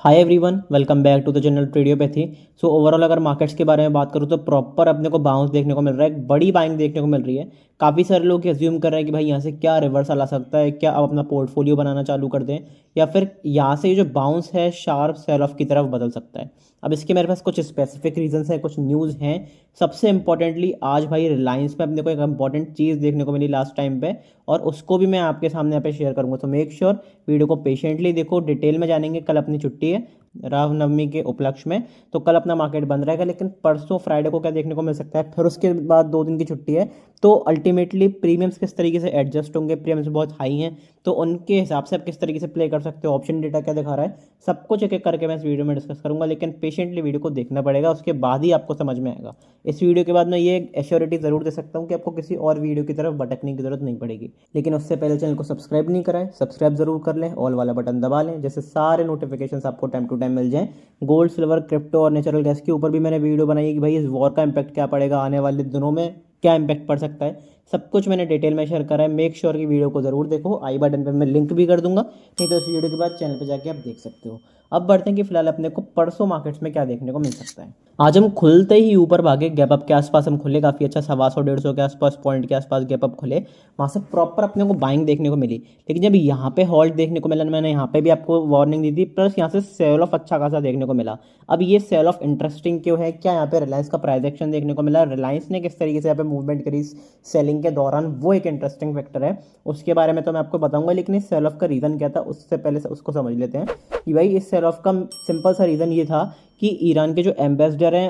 Hi everyone, welcome back to the channel Tradiopathy. So overall अगर markets के बारे में बात करूँ तो प्रॉपर अपने को बाउंस देखने को मिल रहा है, एक बड़ी बाइंग देखने को मिल रही है। काफ़ी सारे लोग एज्यूम कर रहे हैं कि भाई यहाँ से क्या रिवर्सल आ सकता है, क्या अब अपना पोर्टफोलियो बनाना चालू कर दें, या फिर यहाँ से ये जो बाउंस है शार्प सेल ऑफ की तरफ बदल सकता है। अब इसके मेरे पास कुछ स्पेसिफिक रीजंस हैं, कुछ न्यूज़ हैं। सबसे इंपॉर्टेंटली आज भाई रिलायंस में अपने को एक इंपॉर्टेंट चीज़ देखने को मिली लास्ट टाइम पे, और उसको भी मैं आपके सामने यहाँ पे शेयर करूंगा। तो मेक श्योर वीडियो को पेशेंटली देखो, डिटेल में जानेंगे। कल अपनी छुट्टी है रामनवमी के उपलक्ष्य में, तो कल अपना मार्केट बंद रहेगा, लेकिन परसों फ्राइडे को क्या देखने को मिल सकता है, फिर उसके बाद 2 दिन की छुट्टी है। तो अल्टीमेटली प्रीमियम्स किस तरीके से एडजस्ट होंगे, प्रीमियम्स बहुत हाई हैं, तो उनके हिसाब से आप किस तरीके से प्ले कर सकते हो, ऑप्शन डेटा क्या दिखा रहा है, सब कुछ एक एक करके मैं इस वीडियो में डिस्कस करूंगा। लेकिन पेशेंटली वीडियो को देखना पड़ेगा, उसके बाद ही आपको समझ में आएगा। इस वीडियो के बाद मैं ये एश्योरिटी जरूर दे सकता हूँ कि आपको किसी और वीडियो की तरफ भटकने की जरूरत नहीं पड़ेगी। लेकिन उससे पहले चैनल को सब्सक्राइब नहीं करा है, सब्सक्राइब जरूर कर लें, ऑल वाला बटन दबा लें, जैसे सारे नोटिफिकेशंस आपको टाइम टू टाइम मिल जाएं। गोल्ड, सिल्वर, क्रिप्टो और नेचुरल गैस के ऊपर भी मैंने वीडियो बनाई है कि भाई इस वॉर का इम्पैक्ट क्या पड़ेगा, आने वाले दिनों में क्या इम्पैक्ट पड़ सकता है, सब कुछ मैंने डिटेल में शेयर करा है। मेक श्योर की वीडियो को जरूर देखो, आई बटन पे मैं लिंक भी कर दूंगा, नहीं तो इस वीडियो के बाद चैनल पे जाके आप देख सकते हो। अब बढ़ते हैं कि फिलहाल अपने को परसों मार्केट्स में क्या देखने को मिल सकता है। आज हम खुलते ही ऊपर भागे, गैप अप के आसपास हम खुले, काफ़ी अच्छा 125-150 के आसपास पॉइंट के आसपास गैप अप खुले। वहाँ से प्रॉपर अपने को बाइंग देखने को मिली, लेकिन जब यहाँ पे हॉल्ट देखने को मिला, मैंने यहाँ पे भी आपको वार्निंग दी थी, प्लस यहाँ से सेल ऑफ अच्छा खासा देखने को मिला। अब ये सेल ऑफ इंटरेस्टिंग क्यों है, क्या यहाँ पे रिलायंस का प्राइस एक्शन देखने को मिला, रिलायंस ने किस तरीके से यहाँ पे मूवमेंट करी सेलिंग के दौरान, वो एक इंटरेस्टिंग फैक्टर है। उसके बारे में तो मैं आपको बताऊंगा, लेकिन इस सेल ऑफ का रीज़न क्या था उससे पहले से उसको समझ लेते हैं कि भाई इस सेल ऑफ का सिंपल सा रीज़न ये था कि ईरान के जो एम्बेसडर हैं,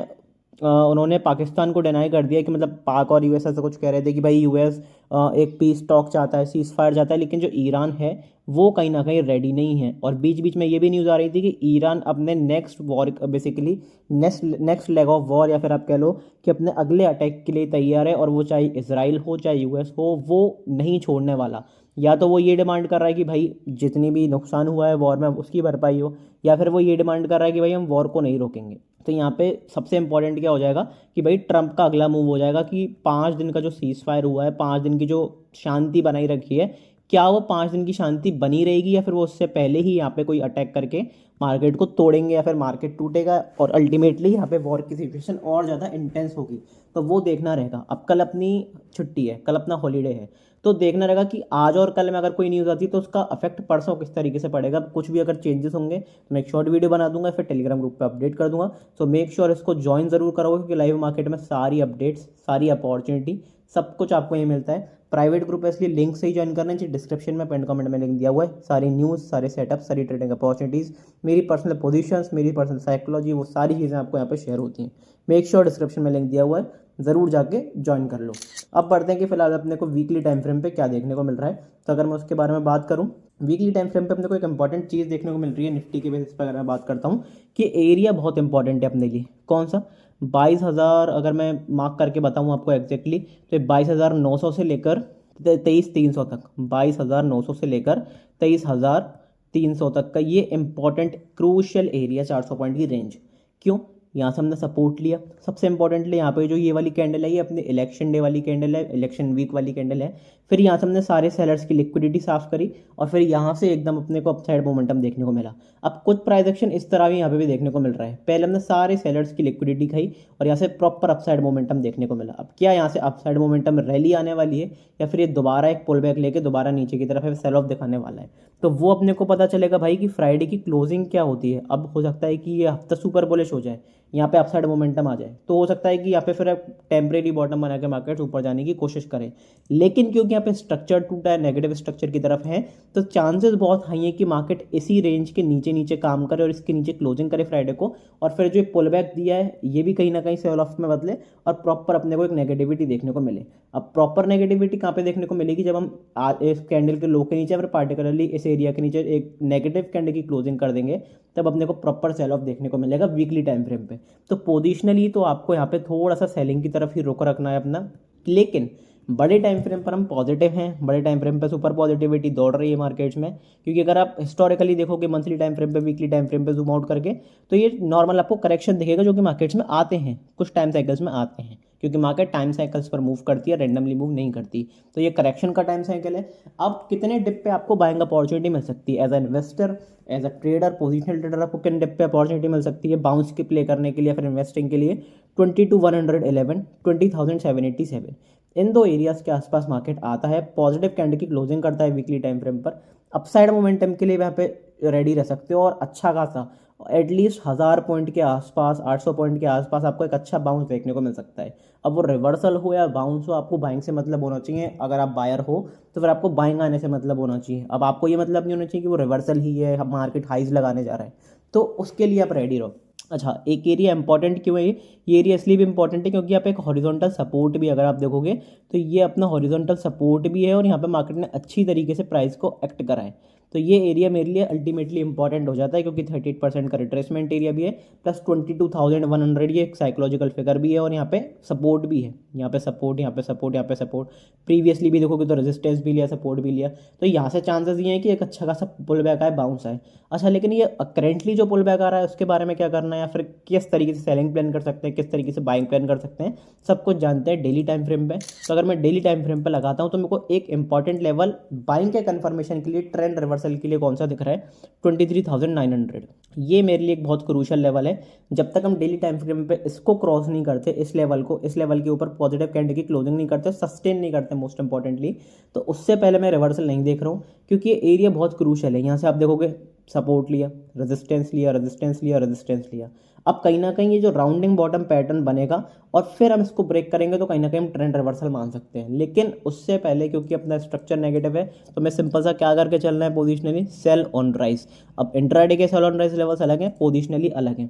उन्होंने पाकिस्तान को डिनाई कर दिया कि मतलब पाक और यूएस ऐसा कुछ कह रहे थे कि भाई यूएस एक पीस टॉक चाहता है, सीज फायर चाहता है, लेकिन जो ईरान है वो कहीं ना कहीं रेडी नहीं है। और बीच बीच में ये भी न्यूज़ आ रही थी कि ईरान अपने next war, basically next leg of war, या फिर आप कह लो कि अपने अगले अटैक के लिए तैयार है, और वो चाहे इसराइल हो चाहे यूएस हो, वो नहीं छोड़ने वाला। या तो वो ये डिमांड कर रहा है कि भाई जितनी भी नुकसान हुआ है वॉर में उसकी भरपाई हो, या फिर वो ये डिमांड कर रहा है कि भाई हम वॉर को नहीं रोकेंगे। तो यहाँ पे सबसे इंपॉर्टेंट क्या हो जाएगा कि भाई ट्रंप का अगला मूव हो जाएगा कि 5 दिन का जो सीज फायर हुआ है, 5 दिन की जो शांति बनाई रखी है, क्या वो 5 दिन की शांति बनी रहेगी, या फिर वो उससे पहले ही यहाँ पे कोई अटैक करके मार्केट को तोड़ेंगे, या फिर मार्केट टूटेगा और अल्टीमेटली यहाँ पे वॉर की सिचुएशन और ज़्यादा इंटेंस होगी। तो वो देखना रहेगा। अब कल अपनी छुट्टी है, कल अपना हॉलीडे है, तो देखना रहेगा कि आज और कल में अगर कोई न्यूज़ आती है तो उसका अफेक्ट परसों किस तरीके से पड़ेगा। कुछ भी अगर चेंजेस होंगे तो मैं एक शॉर्ट वीडियो बना दूंगा, फिर टेलीग्राम ग्रुप पे अपडेट कर दूंगा। सो मेक श्योर इसको ज्वाइन जरूर करोगे, क्योंकि लाइव मार्केट में सारी अपडेट्स, सारी अपॉर्चुनिटी, सब कुछ आपको ये मिलता है। प्राइवेट ग्रुप है इसलिए लिंक से ही ज्वाइन करना चाहिए, डिस्क्रिप्शन में पिन कमेंट में लिंक दिया हुआ है। सारी न्यूज़, सारे सेटअप, सारी ट्रेडिंग अपॉर्चुनिटीज़, मेरी पर्सनल पोजीशंस, मेरी पर्सनल साइकोलॉजी, वो सारी चीज़ें आपको यहाँ पे शेयर होती हैं। मेक श्योर डिस्क्रिप्शन में लिंक दिया हुआ है, ज़रूर जाके ज्वाइन कर लो। अब बढ़ते हैं कि फिलहाल अपने को वीकली टाइम फ्रेम पे क्या देखने को मिल रहा है। तो अगर मैं उसके बारे में बात करूं, वीकली टाइम फ्रेम पे अपने को एक इंपॉर्टेंट चीज़ देखने को मिल रही है निफ्टी के बेसिस पर। अगर मैं बात करता हूं कि एरिया बहुत इंपॉर्टेंट है अपने लिए, कौन सा, 22,000, अगर मैं मार्क करके बताऊं आपको एग्जैक्टली, तो 22,900 से लेकर 23,300 तक, 22,900 से लेकर 23,300 तक का ये इंपॉर्टेंट क्रूशियल एरिया, 400 पॉइंट की रेंज। क्यों, यहाँ से हमने सपोर्ट लिया। सबसे इंपॉर्टेंटली यहाँ पे जो ये वाली कैंडल है, ये अपने इलेक्शन डे वाली कैंडल है, इलेक्शन वीक वाली कैंडल है। फिर यहाँ से हमने सारे सेलर्स की लिक्विडिटी साफ करी, और फिर यहाँ से एकदम अपने को अपसाइड मोमेंटम देखने को मिला। अब कुछ प्राइस एक्शन इस तरह भी यहाँ पे भी देखने को मिल रहा है। पहले हमने सारे सेलर्स की लिक्विडिटी खाई और यहाँ से प्रॉपर अपसाइड मोमेंटम देखने को मिला। अब क्या यहाँ से अपसाइड मोमेंटम रैली आने वाली है, या फिर ये दोबारा एक पुल बैक लेके दोबारा नीचे की तरफ सेल ऑफ दिखाने वाला है, तो वो अपने को पता चलेगा भाई कि फ्राइडे की क्लोजिंग क्या होती है। अब हो सकता है कि ये हफ्ता सुपर बुलिश हो जाए, यहाँ पे अपसाइड मोमेंटम आ जाए, तो हो सकता है कि यहाँ पे फिर टेम्परेरी बॉटम बना के मार्केट ऊपर जाने की कोशिश करें। लेकिन क्योंकि यहाँ पे स्ट्रक्चर टूटा है, नेगेटिव स्ट्रक्चर की तरफ है, तो चांसेस बहुत हाई है कि मार्केट इसी रेंज के नीचे नीचे काम करे और इसके नीचे क्लोजिंग करे फ्राइडे को, और फिर जो पुल बैक दिया है ये भी कहीं ना कहीं सेल ऑफ में बदले और प्रॉपर अपने को एक नेगेटिविटी देखने को मिले। अब प्रॉपर नेगेटिविटी कहाँ पे देखने को मिलेगी, जब हम इस कैंडल के लो के नीचे, फिर पार्टिकुलरली इस एरिया के नीचे एक नेगेटिव कैंडल की क्लोजिंग कर देंगे, तब अपने को प्रॉपर सेल ऑफ देखने को मिलेगा वीकली टाइम फ्रेम पे। तो पोजिशनली तो आपको यहाँ पे थोड़ा सा सेलिंग की तरफ ही रुक रखना है अपना, लेकिन बड़े टाइम फ्रेम पर हम पॉजिटिव हैं। बड़े टाइम फ्रेम पे सुपर पॉजिटिविटी दौड़ रही है मार्केट्स में, क्योंकि अगर आप हिस्टोरिकली देखोगे मंथली टाइम फ्रेम पे, वीकली टाइम फ्रेम पे जूम आउट करके, तो ये नॉर्मल आपको करेक्शन दिखेगा जो कि मार्केट्स में आते हैं, कुछ टाइम साइकिल्स में आते हैं। क्योंकि मार्केट टाइम साइकिल्स पर मूव करती है, रेंडमली मूव नहीं करती। तो ये करेक्शन का टाइम साइकिल है। अब कितने डिप पे आपको बाइंग अपॉर्चुनिटी मिल सकती है as a investor, as a trader, positional trader, आपको किन डिप पे अपॉर्चुनिटी मिल सकती है बाउंस की प्ले करने के लिए, फिर इन्वेस्टिंग के लिए? 22,111, 20,787, इन दो एरियाज के आसपास मार्केट आता है, पॉजिटिव कैंडल की क्लोजिंग करता है वीकली टाइम फ्रेम पर। अपसाइड मोमेंटम के लिए वहाँ पे रेडी रह सकते हो, और अच्छा खासा एटलीस्ट 1,000 पॉइंट के आसपास, 800 पॉइंट के आसपास आपको एक अच्छा बाउंस देखने को मिल सकता है। अब वो रिवर्सल हो या बाउंस हो, आपको बाइंग से मतलब होना चाहिए। अगर आप बायर हो तो फिर आपको बाइंग आने से मतलब होना चाहिए। अब आपको ये मतलब नहीं होना चाहिए कि वो रिवर्सल ही है, मार्केट हाइज लगाने जा रहा है, तो उसके लिए आप रेडी रहो। अच्छा, एक एरिया इंपॉर्टेंट क्यों है ये एरिया इसलिए भी इंपॉर्टेंट है क्योंकि यहाँ पे एक हॉरिजॉन्टल सपोर्ट भी, अगर आप देखोगे तो ये अपना हॉरिजॉन्टल सपोर्ट भी है, और यहाँ पे मार्केट ने अच्छी तरीके से प्राइस को एक्ट करा है। तो ये एरिया मेरे लिए अल्टीमेटली इंपॉर्टेंट हो जाता है, क्योंकि 38% का रिट्रेसमेंट एरिया भी है, प्लस 22,100 ये एक साइकोलॉजिकल फिगर भी है, और यहाँ पे सपोर्ट भी है। यहाँ पे सपोर्ट, यहाँ पे सपोर्ट, यहाँ पे सपोर्ट। प्रीवियसली भी देखोगे तो रेजिस्टेंस भी लिया, सपोर्ट भी लिया। तो यहाँ से चांसेस ये हैं कि एक अच्छा खासा पुल बैक आए, बाउंस आए। अच्छा, लेकिन ये करेंटली जो पुल बैक आ रहा है उसके बारे में क्या करना है, या फिर किस तरीके से सेलिंग प्लान कर सकते हैं, किस तरीके से बाइंग प्लान कर सकते हैं, सब कुछ जानते हैं डेली टाइम फ्रेम पे। तो अगर मैं डेली टाइम फ्रेम पे लगाता हूँ तो मेरे को एक इंपॉर्टेंट लेवल बाइंग के कंफर्मेशन के लिए, ट्रेंड रिवर्सल के लिए कौन सा दिख रहा है? 23,900। ये मेरे लिए एक बहुत क्रूशियल लेवल है। जब तक हम डेली टाइम फ्रेम पे इसको क्रॉस नहीं करते, इस लेवल को, इस लेवल के ऊपर पॉजिटिव कैंडल की क्लोजिंग नहीं करते, सस्टेन नहीं करते मोस्ट इंपॉर्टेंटली, तो उससे पहले मैं रिवर्सल नहीं देख रहा हूँ, क्योंकि ये एरिया बहुत क्रूशियल है। यहाँ से आप देखोगे सपोर्ट लिया, रेजिस्टेंस लिया, रेजिस्टेंस लिया, रेजिस्टेंस लिया। अब कहीं ना कहीं ये जो राउंडिंग बॉटम पैटर्न बनेगा और फिर हम इसको ब्रेक करेंगे, तो कहीं ना कहीं हम ट्रेंड रिवर्सल मान सकते हैं। लेकिन उससे पहले, क्योंकि अपना स्ट्रक्चर नेगेटिव है, तो मैं सिंपल सा क्या करके चलना है, पोजिशनली सेल ऑन राइज। अब इंट्राडे के सेल ऑन राइज लेवल्स अलग हैं, पोजिशनली अलग हैं।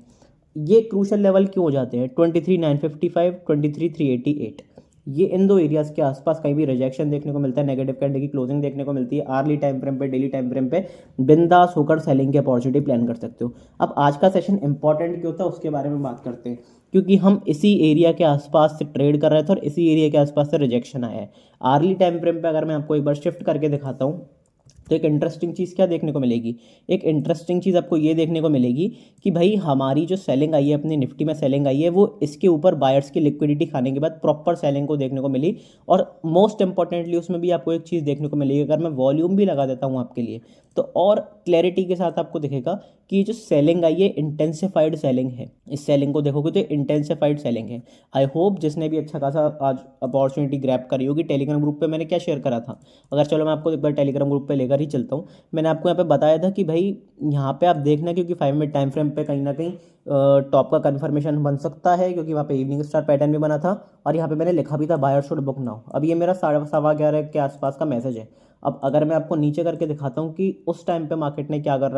ये क्रूशल लेवल क्यों हो जाते हैं? 23,955, 23,388, ये इन दो एरियाज के आसपास कहीं भी रिजेक्शन देखने को मिलता है, नेगेटिव कैंडल की क्लोजिंग देखने को मिलती है, आर्ली टाइम फ्रेम पे, डेली टाइम फ्रेम पे बिंदास होकर सेलिंग की अपॉर्चुनिटी प्लान कर सकते हो। अब आज का सेशन इंपॉर्टेंट क्यों था उसके बारे में बात करते हैं, क्योंकि हम इसी एरिया के आसपास से ट्रेड कर रहे थे और इसी एरिया के आसपास से रिजेक्शन आया है। आर्ली टाइम फ्रेम पे अगर मैं आपको एक बार शिफ्ट करके दिखाता हूँ, तो एक इंटरेस्टिंग चीज़ क्या देखने को मिलेगी? एक इंटरेस्टिंग चीज़ आपको ये देखने को मिलेगी कि भाई हमारी जो सेलिंग आई है, अपनी निफ्टी में सेलिंग आई है, वो इसके ऊपर बायर्स की लिक्विडिटी खाने के बाद प्रॉपर सेलिंग को देखने को मिली। और मोस्ट इंपॉर्टेंटली उसमें भी आपको एक चीज़ देखने को मिलेगी, अगर मैं वॉल्यूम भी लगा देता हूँ आपके लिए, तो और क्लैरिटी के साथ आपको दिखेगा कि जो सेलिंग आई है इंटेंसिफाइड सेलिंग है। इस सेलिंग को देखोगे तो इंटेंसिफाइड सेलिंग है। आई होप जिसने भी अच्छा खासा आज अपॉर्चुनिटी ग्रैब करी होगी। टेलीग्राम ग्रुप पे मैंने क्या शेयर करा था, अगर चलो मैं आपको एक बार टेलीग्राम ग्रुप पे लेकर ही चलता हूँ। मैंने आपको यहाँ पे बताया था कि भाई यहाँ पे आप देखना, क्योंकि 5 मिनट टाइम फ्रेम पे कहीं ना कहीं टॉप का कन्फर्मेशन बन सकता है, क्योंकि वहाँ पे इवनिंग स्टार पैटर्न भी बना था, और यहाँ पे मैंने लिखा भी था बायर शुड बुक नाउ। अब ये मेरा 11:15 के आसपास का मैसेज है। अब अगर मैं आपको नीचे करके दिखाता हूँ कि उस टाइम पे मार्केट क्या कर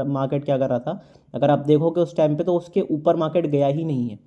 रहा था, अगर आप देखोगे उस टाइम पे, तो उसके ऊपर मार्केट गया ही नहीं है।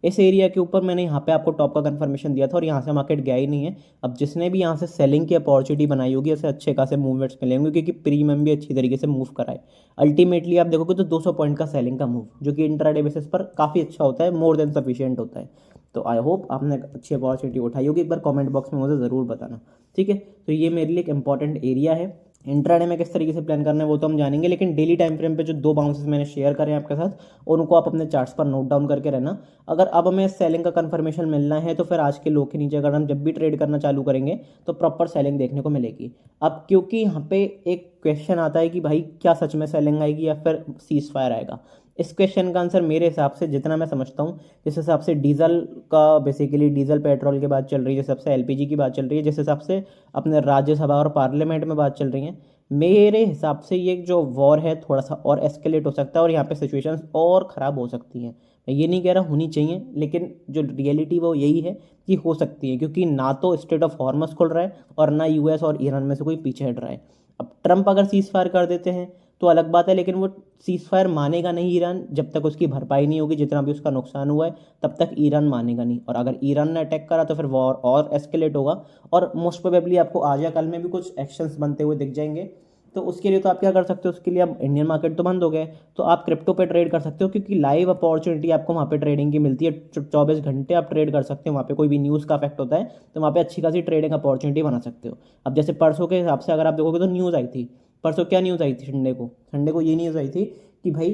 इस एरिया के ऊपर मैंने यहाँ पे आपको टॉप का कंफर्मेशन दिया था, और यहाँ से मार्केट गया ही नहीं है। अब जिसने भी यहाँ से सेलिंग की अपॉर्चुनिटी बनाई होगी, ऐसे अच्छे खासे मूवमेंट्स मिले होंगे, क्योंकि प्रीमियम भी अच्छी तरीके से मूव कराए। अल्टीमेटली आप देखोगे तो 200 पॉइंट का सेलिंग का मूव, जो कि इंट्राडे बेसिस पर काफ़ी अच्छा होता है, मोर देन सफिशियंट होता है। तो आई होप आपने अच्छी अपॉर्चुनिटी उठाई होगी। एक बार कमेंट बॉक्स में मुझे ज़रूर बताना, ठीक है? तो ये मेरे लिए एक इंपॉर्टेंट एरिया है। इंट्राडे में किस तरीके से प्लान करना है वो तो हम जानेंगे, लेकिन डेली टाइम फ्रेम पे जो दो बाउंसेस मैंने शेयर करे हैं आपके साथ, उनको आप अपने चार्ट्स पर नोट डाउन करके रहना। अगर अब हमें सेलिंग का कंफर्मेशन मिलना है, तो फिर आज के लो के नीचे अगर हम जब भी ट्रेड करना चालू करेंगे तो प्रॉपर सेलिंग देखने को मिलेगी। अब क्योंकि यहाँ पे एक क्वेश्चन आता है कि भाई क्या सच में सेलिंग आएगी या फिर सीज फायर आएगा? इस क्वेश्चन का आंसर मेरे हिसाब से, जितना मैं समझता हूँ, जिस हिसाब से डीजल का बेसिकली डीजल पेट्रोल की बात चल रही है, जिस हिसाब से एलपीजी की बात चल रही है, जिस हिसाब से अपने राज्यसभा और पार्लियामेंट में बात चल रही है, मेरे हिसाब से ये जो वॉर है थोड़ा सा और एस्केलेट हो सकता है, और यहाँ पे सिचुएशंस और ख़राब हो सकती हैं। मैं ये नहीं कह रहा होनी चाहिए, लेकिन जो रियलिटी वो यही है कि हो सकती है, क्योंकि ना तो स्टेट ऑफ हॉर्मस खुल रहा है और ना यूएस और ईरान में से कोई पीछे हट रहा है। अब ट्रंप अगर सीज फायर कर देते हैं तो अलग बात है, लेकिन वो सीज फायर मानेगा नहीं ईरान, जब तक उसकी भरपाई नहीं होगी, जितना भी उसका नुकसान हुआ है तब तक ईरान मानेगा नहीं। और अगर ईरान ने अटैक करा तो फिर वॉर और एस्केलेट होगा, और मोस्ट प्रोबेबली आपको आज या कल में भी कुछ एक्शंस बनते हुए दिख जाएंगे। तो उसके लिए तो आप क्या कर सकते हो, उसके लिए अब इंडियन मार्केट तो बंद हो गए, तो आप क्रिप्टो पे ट्रेड कर सकते हो, क्योंकि लाइव अपॉर्चुनिटी आपको वहाँ पे ट्रेडिंग की मिलती है। 24 घंटे आप ट्रेड कर सकते हो, वहाँ पे कोई भी न्यूज़ का इफेक्ट होता है तो वहाँ पे अच्छी खासी ट्रेडिंग अपॉर्चुनिटी बना सकते हो। अब जैसे परसों के हिसाब से अगर आप देखोगे तो न्यूज़ आई थी, परसों क्या न्यूज़ आई थी, संडे को ये न्यूज़ आई थी कि भाई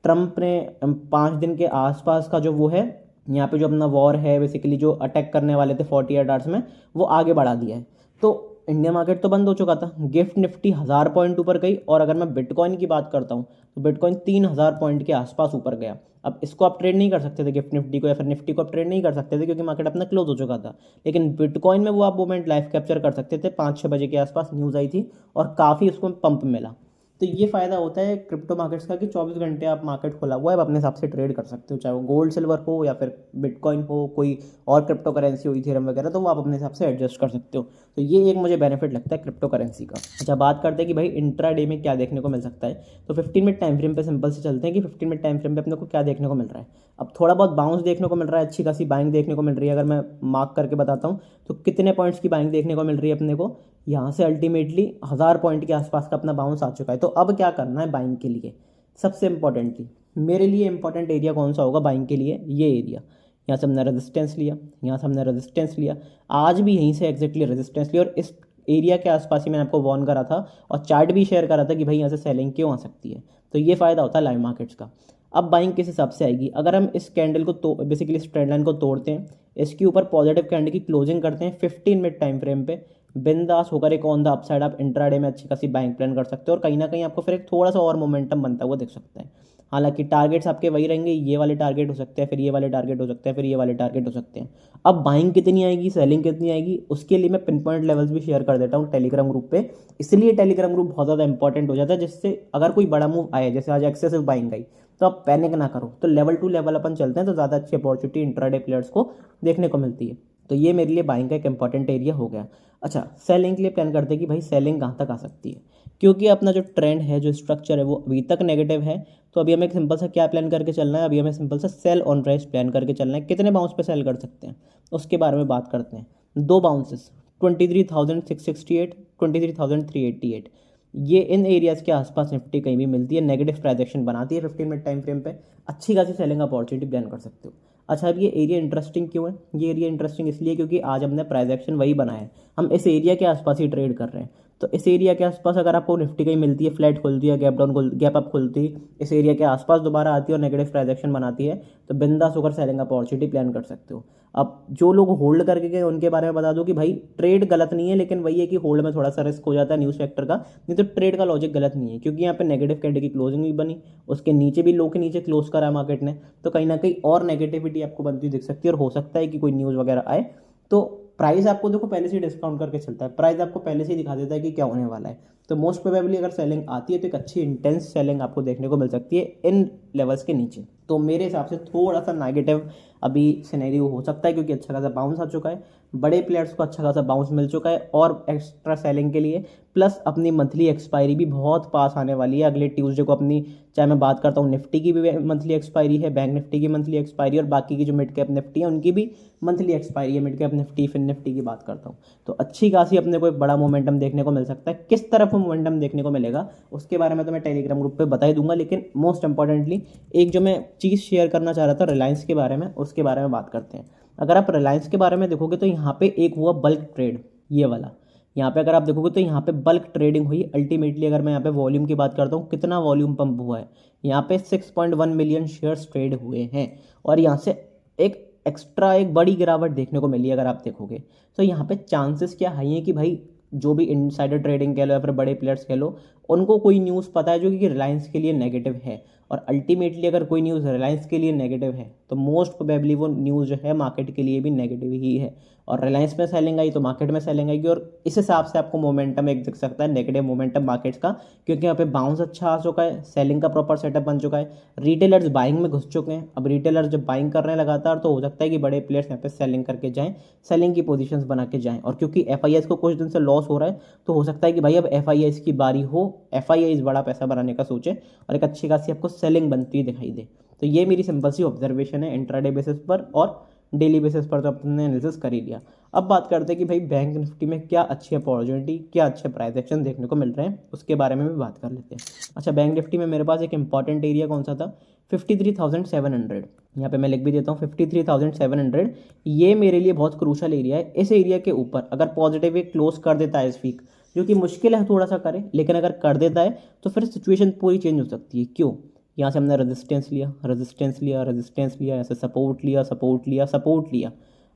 ट्रंप ने 5 दिन के आसपास का जो वो है यहाँ पे जो अपना वॉर है बेसिकली जो अटैक करने वाले थे 48 आवर्स में, वो आगे बढ़ा दिया है। तो इंडिया मार्केट तो बंद हो चुका था, गिफ्ट निफ्टी 1000 पॉइंट ऊपर गई। और अगर मैं बिटकॉइन की बात करता हूँ तो बिटकॉइन 3000 पॉइंट के आसपास ऊपर गया। अब इसको आप ट्रेड नहीं कर सकते थे, गिफ्ट निफ्टी को या फिर निफ्टी को आप ट्रेड नहीं कर सकते थे क्योंकि मार्केट अपना क्लोज हो चुका था। लेकिन बिटकॉइन में वो आप मोमेंट लाइव कैप्चर कर सकते थे। 5-6 बजे के आसपास न्यूज़ आई थी और काफ़ी उसको पंप मिला। तो ये फ़ायदा होता है क्रिप्टो मार्केट्स का कि 24 घंटे आप मार्केट खुला हुआ है, आप अपने हिसाब से ट्रेड कर सकते हो, चाहे वो गोल्ड सिल्वर हो या फिर बिटकॉइन हो, कोई और क्रिप्टो करेंसी हो, इथेरियम वगैरह, तो वो आप अपने हिसाब से एडजस्ट कर सकते हो। तो ये एक मुझे बेनिफिट लगता है क्रिप्टो करेंसी का। अच्छा, बात करते हैं कि भाई इंट्रा डे में क्या देखने को मिल सकता है। तो 15 मिनट टाइम फ्रेम पे सिंपल से चलते हैं कि 15 मिनट टाइम फ्रेम पे अपने को क्या देखने को मिल रहा है। अब थोड़ा बहुत बाउंस देखने को मिल रहा है, अच्छी खासी बाइंग देखने को मिल रही है। अगर मैं मार्क करके बताता हूँ तो कितने पॉइंट्स की बाइंग देखने को मिल रही है अपने को, यहाँ से अल्टीमेटली 1000 पॉइंट के आसपास का अपना बाउंस आ चुका है। तो अब क्या करना है बाइंग के लिए, सबसे इंपॉर्टेंटली मेरे लिए इंपॉर्टेंट एरिया कौन सा होगा बाइंग के लिए, ये एरिया। यहाँ से हमने रेजिस्टेंस लिया, यहाँ से हमने रेजिस्टेंस लिया, आज भी यहीं से एग्जैक्टली रेजिस्टेंस लिया और इस एरिया के आसपास ही मैंने आपको वार्न करा था और चार्ट भी शेयर करा था कि भाई यहाँ से सेलिंग क्यों आ सकती है। तो ये फ़ायदा होता है लाइव मार्केट्स का। अब बाइंग किस हिसाब से आएगी, अगर हम इस कैंडल को तो बेसिकली इस ट्रेंड लाइन को तोड़ते हैं, इसके ऊपर पॉजिटिव कैंडल की क्लोजिंग करते हैं 15 मिनट टाइम फ्रेम पे, बिंदास होकर एक ऑन द अपसाइड आप इंट्राडे में अच्छी खासी बाइंग प्लान कर सकते हो और कहीं ना कहीं आपको फिर एक थोड़ा सा और मोमेंटम बनता हुआ दिख सकता है। हालांकि टारगेट्स आपके वही रहेंगे, ये वाले टारगेट हो सकते हैं, फिर ये वाले टारगेट हो सकते हैं, फिर ये वाले टारगेट हो सकते हैं। अब बाइंग कितनी आएगी, सेलिंग कितनी आएगी, उसके लिए मैं पिन पॉइंट लेवल्स भी शेयर कर देता हूँ टेलीग्राम ग्रुप पे। इसलिए टेलीग्राम ग्रुप बहुत ज़्यादा इंपॉर्टेंट हो जाता है, जिससे अगर कोई बड़ा मूव आए, जैसे आज एक्सेसिव बाइंग आई, तो आप पैनिक ना करो, तो लेवल टू लेवल अपन चलते हैं तो ज़्यादा अच्छी अपॉर्चुनिटी इंट्राडे प्लेयर्स को देखने को मिलती है। तो ये मेरे लिए बाइंग का एक इंपॉर्टेंट एरिया हो गया। अच्छा, सेलिंग के लिए प्लान करते हैं कि भाई सेलिंग कहाँ तक आ सकती है, क्योंकि अपना जो ट्रेंड है, जो स्ट्रक्चर है, वो अभी तक नेगेटिव है। तो अभी हमें एक सिंपल सा क्या प्लान करके चलना है, अभी हमें सिंपल सा सेल ऑन राइज प्लान करके चलना है। कितने बाउंस पे सेल कर सकते हैं उसके बारे में बात करते हैं। दो बाउंसेस 23,668, 23,388, ये इन एरियाज़ के आसपास निफ्टी कहीं भी मिलती है, नेगेटिव प्राइजेक्शन बनाती है 15 मिनट टाइम फ्रेम पे, अच्छी खासी सेलिंग अपॉर्चुनिटी प्लान कर सकते हो। अच्छा, अब ये एरिया इंटरेस्टिंग क्यों है, ये एरिया इंटरेस्टिंग इसलिए क्योंकि आज हमने प्राइस एक्शन वही बनाया है, हम इस एरिया के आसपास ही ट्रेड कर रहे हैं। तो इस एरिया के आसपास अगर आपको निफ्टी कहीं मिलती है, फ्लैट खुलती है, गैप डाउन गैप अप खुलती है, इस एरिया के आसपास दोबारा आती है और नेगेटिव प्राइस एक्शन बनाती है, तो बिंदास होकर सेलिंग अपॉर्चुनिटी प्लान कर सकते हो। अब जो लोग होल्ड करके गए उनके बारे में बता दो कि भाई ट्रेड गलत नहीं है, लेकिन वही है कि होल्ड में थोड़ा सा रिस्क हो जाता है न्यूज़ फैक्टर का। नहीं तो ट्रेड का लॉजिक गलत नहीं है, क्योंकि यहाँ पे नेगेटिव कैंडल की क्लोजिंग भी बनी, उसके नीचे भी लो के नीचे क्लोज करा है मार्केट ने, तो कहीं ना कहीं और नेगेटिविटी आपको बनती दिख सकती है और हो सकता है कि कोई न्यूज़ वगैरह आए। तो प्राइस आपको देखो पहले से ही डिस्काउंट करके चलता है, प्राइस आपको पहले से ही दिखा देता है कि क्या होने वाला है। तो मोस्ट प्रोबेबली अगर सेलिंग आती है तो एक अच्छी इंटेंस सेलिंग आपको देखने को मिल सकती है इन लेवल्स के नीचे। तो मेरे हिसाब से थोड़ा सा नेगेटिव अभी सिनेरियो हो सकता है, क्योंकि अच्छा खासा बाउंस आ चुका है, बड़े प्लेयर्स को अच्छा खासा बाउंस मिल चुका है और एक्स्ट्रा सेलिंग के लिए प्लस अपनी मंथली एक्सपायरी भी बहुत पास आने वाली है अगले ट्यूसडे को अपनी। चाहे मैं बात करता हूँ निफ्टी की भी मंथली एक्सपायरी है, बैंक निफ्टी की मंथली एक्सपायरी, और बाकी की जो मिड कैप निफ्टी है उनकी भी मंथली एक्सपायरी है, मिड कैप निफ्टी फिर निफ्टी की बात करता हूँ। तो अच्छी खासी अपने को एक बड़ा मोमेंटम देखने को मिल सकता है। किस तरफ मोमेंटम देखने को मिलेगा उसके बारे में तो मैं टेलीग्राम ग्रुप पे बता ही दूंगा, लेकिन मोस्ट इंपॉर्टेंटली एक जो मैं चीज़ शेयर करना चाह रहा था रिलायंस के बारे में, उसके बारे में बात करते हैं। अगर आप रिलायंस के बारे में देखोगे तो यहाँ पे एक हुआ बल्क ट्रेड, ये वाला, यहाँ पे अगर आप देखोगे तो यहाँ पे बल्क ट्रेडिंग हुई अल्टीमेटली। अगर मैं यहाँ पे वॉल्यूम की बात करता हूँ, कितना वॉल्यूम पंप हुआ है, यहाँ पे 6.1 मिलियन शेयर्स ट्रेड हुए हैं और यहाँ से एक एक्स्ट्रा एक बड़ी गिरावट देखने को मिली है। अगर आप देखोगे तो यहाँ पे चांसेस क्या हाई है कि भाई जो भी इनसाइडर ट्रेडिंग कह लो या फिर बड़े प्लेयर्स कह लो, उनको कोई न्यूज़ पता है जो कि रिलायंस के लिए नेगेटिव है, और अल्टीमेटली अगर कोई न्यूज़ रिलायंस के लिए नेगेटिव है तो मोस्ट प्रोबेबली वो न्यूज़ जो है मार्केट के लिए भी नेगेटिव ही है, और रिलायंस में सेलिंग आई तो मार्केट में सेलिंग आएगी, और इस हिसाब से आपको मोमेंटम एक दिख सकता है नेगेटिव मोमेंटम मार्केट्स का, क्योंकि यहाँ पे बाउंस अच्छा आ चुका है, सेलिंग का प्रॉपर सेटअप बन चुका है, रिटेलर्स बाइंग में घुस चुके हैं। अब रिटेलर्स जब बाइंग कर रहे हैं लगातार तो हो सकता है कि बड़े प्लेयर्स यहाँ पे सेलिंग करके जाएं, सेलिंग की पोजीशंस बना के जाएं, और क्योंकि एफ को कुछ दिन से लॉस हो रहा है तो हो सकता है कि भाई अब एफ की बारी हो, एफ बड़ा पैसा बनाने का सोचे और एक अच्छी खासी आपको सेलिंग बनती दिखाई दे। तो ये मेरी सिंपल सी ऑब्जर्वेशन है इंट्राडे बेसिस पर, और डेली बेसिस पर तो अपने एनालिसिस कर ही लिया। अब बात करते हैं कि भाई बैंक निफ्टी में क्या अच्छी अपॉर्चुनिटी, क्या अच्छे प्राइस एक्शन देखने को मिल रहे हैं, उसके बारे में भी बात कर लेते हैं। अच्छा, बैंक निफ्टी में मेरे पास एक इंपॉर्टेंट एरिया कौन सा था, 53,700, यहाँ पे मैं लिख भी देता हूँ 53,700, ये मेरे लिए बहुत क्रूशल एरिया है। इस एरिया के ऊपर अगर पॉजिटिव एक क्लोज कर देता है इस वीक, जो कि मुश्किल है थोड़ा सा करे, लेकिन अगर कर देता है तो फिर सिचुएशन पूरी चेंज हो सकती है। क्यों? यहाँ से हमने रेजिस्टेंस लिया, रेजिस्टेंस लिया, रेजिस्टेंस लिया, ऐसे सपोर्ट लिया, सपोर्ट लिया, सपोर्ट लिया।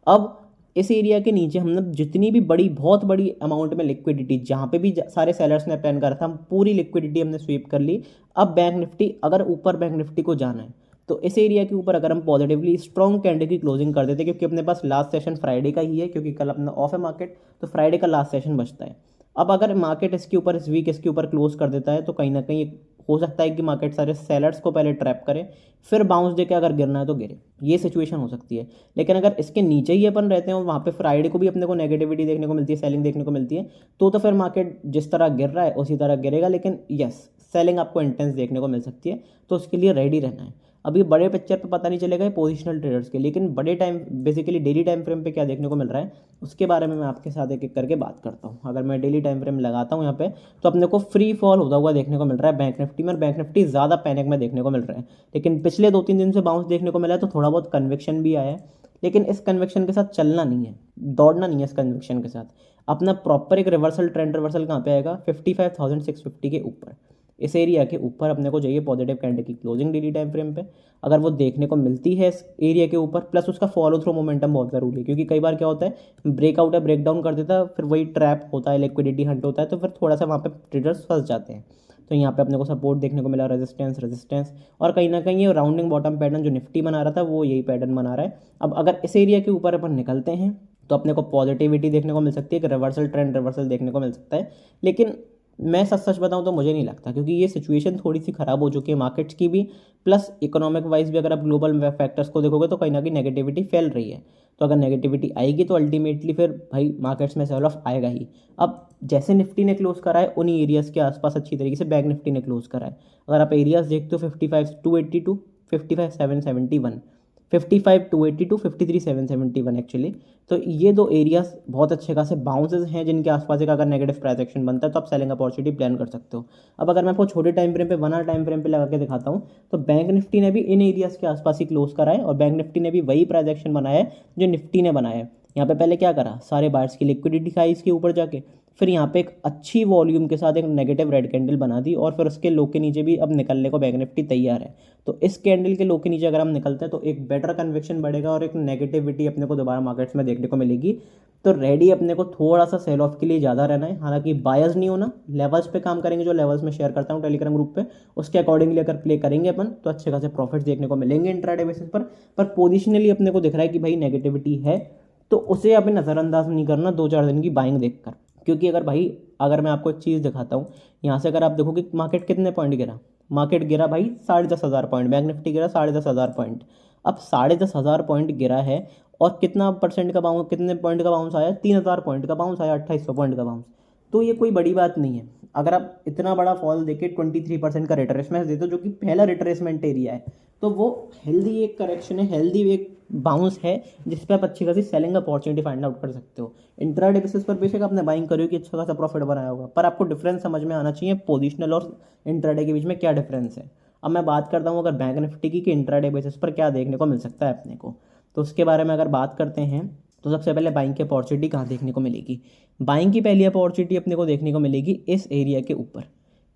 अब इस एरिया के नीचे हमने जितनी भी बड़ी, बहुत बड़ी अमाउंट में लिक्विडिटी, जहाँ पे भी सारे सेलर्स ने प्लान करा था, हम पूरी लिक्विडिटी हमने स्वीप कर ली। अब बैंक निफ्टी, अगर ऊपर बैंक निफ्टी को जाना है तो इस एरिया के ऊपर अगर हम पॉजिटिवली स्ट्रॉन्ग कैंडल की क्लोजिंग कर देते, क्योंकि अपने पास लास्ट सेशन फ्राइडे का ही है, क्योंकि कल अपना ऑफ है मार्केट, तो फ्राइडे का लास्ट सेशन बचता है। अब अगर मार्केट इसके ऊपर, इस वीक इसके ऊपर क्लोज कर देता है, तो कहीं ना कहीं हो सकता है कि मार्केट सारे सेलर्स को पहले ट्रैप करे, फिर बाउंस देके अगर गिरना है तो गिरे, ये सिचुएशन हो सकती है। लेकिन अगर इसके नीचे ही अपन रहते हैं और वहाँ पे फ्राइडे को भी अपने को नेगेटिविटी देखने को मिलती है, सेलिंग देखने को मिलती है, तो फिर मार्केट जिस तरह गिर रहा है उसी तरह गिरेगा। लेकिन यस, सेलिंग आपको इंटेंस देखने को मिल सकती है, तो उसके लिए रेडी रहना है। अभी बड़े पिक्चर पे पता नहीं चलेगा पोजिशनल ट्रेडर्स के, लेकिन बड़े time, basically daily time frame पे क्या देखने को मिल रहा है उसके बारे में मैं आपके साथ एक एक करके बात करता हूँ। अगर मैं डेली टाइम फ्रेम लगाता हूँ यहाँ पे, तो अपने को फ्री फॉल होता हुआ देखने को मिल रहा है बैंक निफ्टी में, और बैंक निफ्टी ज़्यादा पैनिक में देखने को मिल रहा है। लेकिन पिछले 2-3 दिन से बाउंस देखने को मिला है, तो थोड़ा बहुत कन्विक्शन भी आया है, लेकिन इस कन्विक्शन के साथ चलना नहीं है, दौड़ना नहीं है इस कन्विक्शन के साथ। अपना प्रॉपर एक रिवर्सल, ट्रेंड रिवर्सल कहाँ पे आएगा, 55,650 के ऊपर, इस एरिया के ऊपर अपने को चाहिए पॉजिटिव कैंडल की क्लोजिंग डेली टाइम फ्रेम पे। अगर वो देखने को मिलती है इस एरिया के ऊपर, प्लस उसका फॉलो थ्रू मोमेंटम बहुत ज़रूरी है, क्योंकि कई बार क्या होता है, ब्रेकआउट है, ब्रेक डाउन कर देता है, फिर वही ट्रैप होता है, लिक्विडिटी हंट होता है, तो फिर थोड़ा सा वहाँ पे ट्रेडर्स फंस जाते हैं। तो यहाँ पे अपने को सपोर्ट देखने को मिला, रेजिस्टेंस, रेजिस्टेंस, और कहीं ना कहीं ये राउंडिंग बॉटम पैटर्न जो निफ्टी बना रहा था वो यही पैटर्न बना रहा है। अब अगर इस एरिया के ऊपर अपन निकलते हैं तो अपने को पॉजिटिविटी देखने को मिल सकती है, कि रिवर्सल, ट्रेंड रिवर्सल देखने को मिल सकता है। लेकिन मैं सच सच बताऊं तो मुझे नहीं लगता, क्योंकि ये सिचुएशन थोड़ी सी ख़राब हो चुकी है मार्केट्स की भी, प्लस इकोनॉमिक वाइज भी अगर आप ग्लोबल फैक्टर्स को देखोगे तो कहीं ना कहीं नेगेटिविटी फैल रही है। तो अगर नेगेटिविटी आएगी तो अल्टीमेटली फिर भाई मार्केट्स में सेल ऑफ आएगा ही। अब जैसे निफ्टी ने क्लोज करा है, उन्हीं एरियाज़ के आसपास अच्छी तरीके से बैंक निफ्टी ने क्लोज करा है। अगर आप एरियाज़ देखते हो, 55,282, 55,771, 55,282, 53,771 एक्चुअली, तो ये दो एरियाज बहुत अच्छे खासे बाउंसेस हैं, जिनके आसपास एक अगर नेगेटिव प्राइस एक्शन बनता है तो आप सेलिंग अपॉर्चुनिटी प्लान कर सकते हो। अब अगर मैं आपको छोटे टाइम फ्रेम पे, 1 आवर टाइम फ्रेम पे लगा के दिखाता हूँ, तो बैंक निफ्टी ने भी इन एरियाज के आसपास ही क्लोज करा है, और बैंक निफ्टी ने भी वही प्राइस एक्शन बनाया है जो निफ्टी ने बनाया है। यहाँ पे पहले क्या करा, सारे बायर्स की लिक्विडिटी खाई इसके ऊपर जाके, फिर यहाँ पे एक अच्छी वॉल्यूम के साथ एक नेगेटिव रेड कैंडल बना दी, और फिर उसके लो के नीचे भी अब निकलने को बैंक निफ्टी तैयार है। तो इस कैंडल के लो के नीचे अगर हम निकलते हैं तो एक बेटर कन्विक्शन बढ़ेगा, और एक नेगेटिविटी अपने को दोबारा मार्केट्स में देखने को मिलेगी। तो रेडी अपने को थोड़ा सा सेल ऑफ के लिए ज़्यादा रहना है, हालांकि बायस नहीं होना, लेवल्स पे काम करेंगे, जो लेवल्स में शेयर करता हूँ टेलीग्राम ग्रुप पे, उसके अकॉर्डिंगली अगर प्ले करेंगे अपन तो अच्छे खासे प्रॉफिट्स देखने को मिलेंगे इंट्राडे बेसिस पर पोजिशनली अपने को दिख रहा है कि भाई नेगेटिविटी है, तो उसे अभी नज़रअंदाज नहीं करना 2-4 दिन की बाइंग देखकर। क्योंकि अगर मैं आपको एक चीज़ दिखाता हूँ, यहाँ से अगर आप देखो कि मार्केट कितने पॉइंट गिरा, मार्केट गिरा भाई 10,500 पॉइंट, बैंक निफ्टी गिरा 10,500 पॉइंट। अब 10,500 पॉइंट गिरा है, और कितना परसेंट का बाउंस, कितने पॉइंट का बाउंस आया, 3,000 पॉइंट का बाउंस आया, 2,800 पॉइंट का बाउंस। तो ये कोई बड़ी बात नहीं है। अगर आप इतना बड़ा फॉल देके 23% का रिट्रेसमेंट देते हो, जो कि पहला रिट्रेसमेंट एरिया है, तो वो हेल्दी एक करेक्शन है, हेल्दी एक बाउंस है, जिस पे आप अच्छी खासी सेलिंग अपॉर्चुनिटी फाइंड आउट कर सकते हो। इंट्राडे बेसिस पर बेशक आपने बाइंग करी हो कि अच्छा खासा प्रॉफिट बनाया होगा, पर आपको डिफरेंस समझ में आना चाहिए पोजिशनल और इंट्राडे के बीच में क्या डिफरेंस है। अब मैं बात करता हूँ अगर बैंक निफ्टी की, कि इंट्राडे बेसिस पर क्या देखने को मिल सकता है अपने को, तो उसके बारे में अगर बात करते हैं तो सबसे पहले बाइंग की अपॉर्चुनिटी कहाँ देखने को मिलेगी। बाइंग की पहली अपॉर्चुनिटी अपने को देखने को मिलेगी इस एरिया के ऊपर।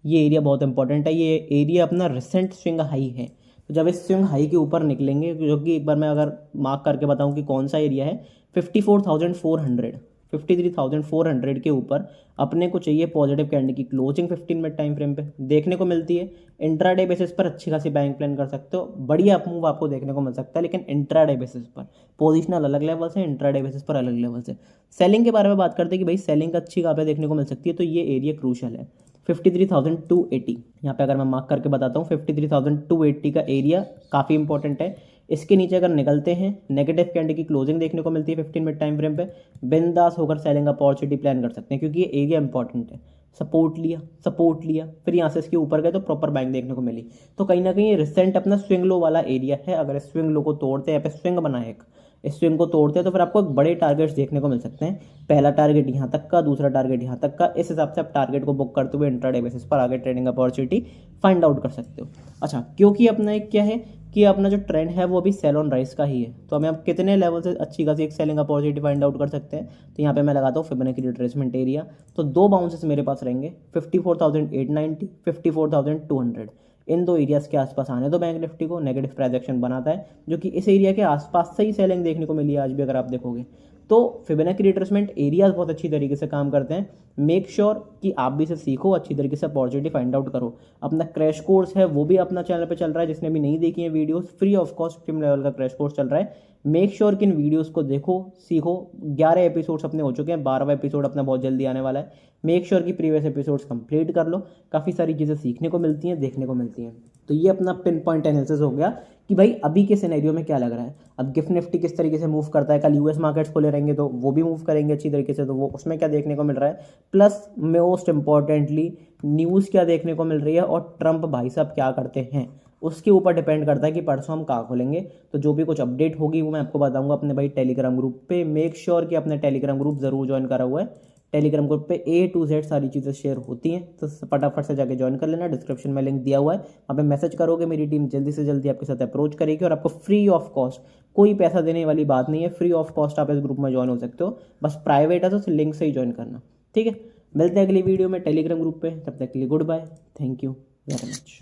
ये एरिया बहुत इंपॉर्टेंट है, ये एरिया अपना रिसेंट स्विंग हाई है। तो जब इस स्विंग हाई के ऊपर निकलेंगे, जो कि एक बार मैं अगर मार्क करके बताऊं कि कौन सा एरिया है, 54,400, 53,400 के ऊपर अपने को चाहिए पॉजिटिव कैंडल की क्लोजिंग 15 मिनट टाइम फ्रेम पे देखने को मिलती है। इंट्राडे बेसिस पर अच्छी खासी बाइंग प्लान कर सकते हो, बढ़िया अप मूव आपको देखने को मिल सकता है, लेकिन इंट्राडे बेसिस पर पोजिशनल अलग लेवल से, इंट्राडे बेसिस पर अलग लेवल से। सेलिंग के बारे में बात करते हैं कि भाई सेलिंग अच्छी कहाँ पे देखने को मिल सकती है, तो ये एरिया क्रूशल है 53,280। यहाँ पे अगर मैं मार्क करके बताता हूँ, 53,280 का एरिया काफ़ी इंपॉर्टेंट है। इसके नीचे अगर निकलते हैं, नेगेटिव कैंडल की क्लोजिंग देखने को मिलती है 15 मिनट टाइम फ्रेम पे, बिंदास होकर सेलिंग अपॉर्चुनिटी प्लान कर सकते हैं, क्योंकि ये एरिया इंपॉर्टेंट है। सपोर्ट लिया, सपोर्ट लिया, फिर यहाँ से इसके ऊपर गए तो प्रॉपर बाइंग देखने को मिली। तो कहीं ना कहीं रिसेंट अपना स्विंग लो वाला एरिया है। अगर इस स्विंग लो को तोड़ते हैं, यहाँ पे स्विंग बना है एक, इस स्विंग को तोड़ते हैं तो फिर आपको बड़े टारगेट्स देखने को मिल सकते हैं। पहला टारगेट यहाँ तक का, दूसरा टारगेट यहाँ तक का, इस हिसाब से आप टारगेट को बुक करते हुए इंट्राडे बेसिस पर आगे ट्रेडिंग अपॉर्चुनिटी फाइंड आउट कर सकते हो। अच्छा, क्योंकि अपना एक क्या है कि अपना जो ट्रेंड है वो अभी सेल ऑन राइज का ही है, तो हमें अब कितने लेवल से अच्छी खासी एक सेलिंग अपॉर्चुनिटी फाइंड आउट कर सकते हैं। तो यहाँ पे मैं लगाता हूँ फिबोनाची रिट्रेसमेंट एरिया। तो दो बाउंसेस मेरे पास रहेंगे, 54,890, 54,200। इन दो एरियाज़ के आसपास आने दो बैंक निफ्टी को, नेगेटिव प्राइस एक्शन बनाता है, जो कि इस एरिया के आसपास से ही सेलिंग देखने को मिली है आज भी अगर आप देखोगे। तो फिबोनाची रिट्रेसमेंट एरियाज बहुत अच्छी तरीके से काम करते हैं। मेक श्योर कि आप भी इसे सीखो, अच्छी तरीके से अपॉर्चुनिटी फाइंड आउट करो। अपना क्रैश कोर्स है वो भी अपना चैनल पे चल रहा है, जिसने भी नहीं देखी है वीडियोस, फ्री ऑफ कॉस्ट टिम लेवल का क्रैश कोर्स चल रहा है। मेक श्योर कि इन वीडियोस को देखो, सीखो। 11 एपिसोड्स अपने हो चुके हैं, 12वां एपिसोड अपना बहुत जल्दी आने वाला है। मेक श्योर कि प्रीवियस एपिसोड्स कंप्लीट कर लो, काफ़ी सारी चीज़ें सीखने को मिलती हैं, देखने को मिलती हैं। तो ये अपना पिन पॉइंट एनालिसिस हो गया कि भाई अभी के सिनेरियो में क्या लग रहा है। अब गिफ्ट निफ्टी किस तरीके से मूव करता है, कल यूएस मार्केट्स खुले रहेंगे तो वो भी मूव करेंगे अच्छी तरीके से, तो वो उसमें क्या देखने को मिल रहा है, प्लस मोस्ट इंपॉर्टेंटली न्यूज़ क्या देखने को मिल रही है, और ट्रंप भाई साहब क्या करते हैं, उसके ऊपर डिपेंड करता है कि परसों हम कहाँ खोलेंगे। तो जो भी कुछ अपडेट होगी वो मैं आपको बताऊंगा अपने भाई टेलीग्राम ग्रुप पे। मेक श्योर कि अपने टेलीग्राम ग्रुप जरूर ज्वाइन करा हुआ है। टेलीग्राम ग्रुप पे A to Z सारी चीज़ें शेयर होती हैं, तो फटाफट से जाके ज्वाइन कर लेना। डिस्क्रिप्शन में लिंक दिया हुआ है, वहाँ पे मैसेज करोगे, मेरी टीम जल्दी से जल्दी आपके साथ अप्रोच करेगी, और आपको फ्री ऑफ कॉस्ट, कोई पैसा देने वाली बात नहीं है, फ्री ऑफ कॉस्ट आप इस ग्रुप में ज्वाइन हो सकते हो। बस प्राइवेट है तो लिंक से ही ज्वाइन करना, ठीक है। मिलते हैं अगली वीडियो में टेलीग्राम ग्रुप पे, तब तक के लिए good bye, thank you very much.